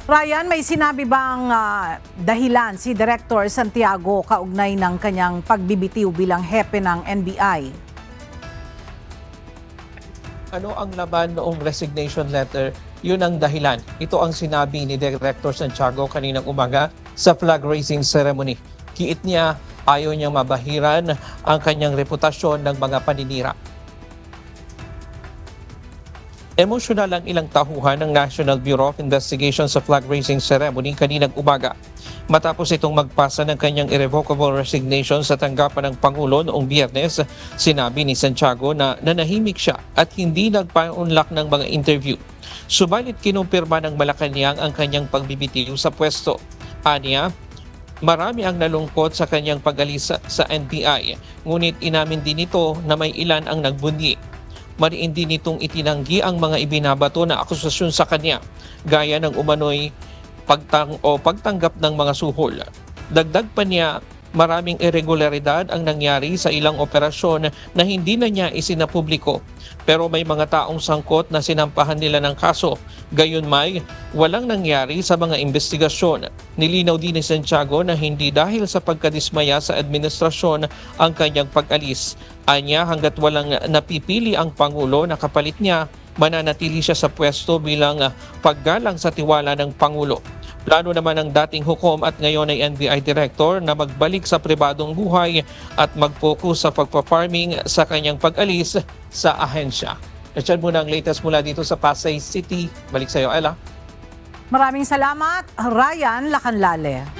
Ryan, may sinabi bang dahilan si Director Santiago kaugnay ng kanyang pagbibitiw bilang hepe ng NBI? Ano ang laman noong resignation letter? Yun ang dahilan. Ito ang sinabi ni Director Santiago kaninang umaga sa flag raising ceremony. Kiit niya, ayaw niyang mabahiran ang kanyang reputasyon ng mga paninira. Emosyonal ang ilang tauhan ng National Bureau of Investigation sa flag raising ceremony kaninang umaga. Matapos itong magpasa ng kanyang irrevocable resignation sa tanggapan ng Pangulo noong Biyernes, sinabi ni Santiago na nanahimik siya at hindi nagpaunlak ng mga interview. Subalit kinumpirma ng Malacanang ang kanyang pagbibitiw sa pwesto. Aniya, marami ang nalungkot sa kanyang pag-alis sa NBI, ngunit inamin din ito na may ilan ang nagbunyi. Mariin din itong itinanggi ang mga ibinabato na akusasyon sa kanya, gaya ng umano'y pagtanggap ng mga suhol. Dagdag pa niya, maraming irregularidad ang nangyari sa ilang operasyon na hindi na niya isinapubliko. Pero may mga taong sangkot na sinampahan nila ng kaso. Gayunmay, walang nangyari sa mga investigasyon. Nilinaw din ni Santiago na hindi dahil sa pagkadismaya sa administrasyon ang kanyang pag-alis. Anya, hanggat walang napipili ang Pangulo na kapalit niya, mananatili siya sa pwesto bilang paggalang sa tiwala ng Pangulo. Plano naman ng dating hukom at ngayon ay NBI Director na magbalik sa pribadong buhay at mag-focus sa pagpa-farming sa kanyang pag-alis sa ahensya. At yan muna ang latest mula dito sa Pasay City. Balik sa iyo, Ella. Maraming salamat, Ryan Lacanlale.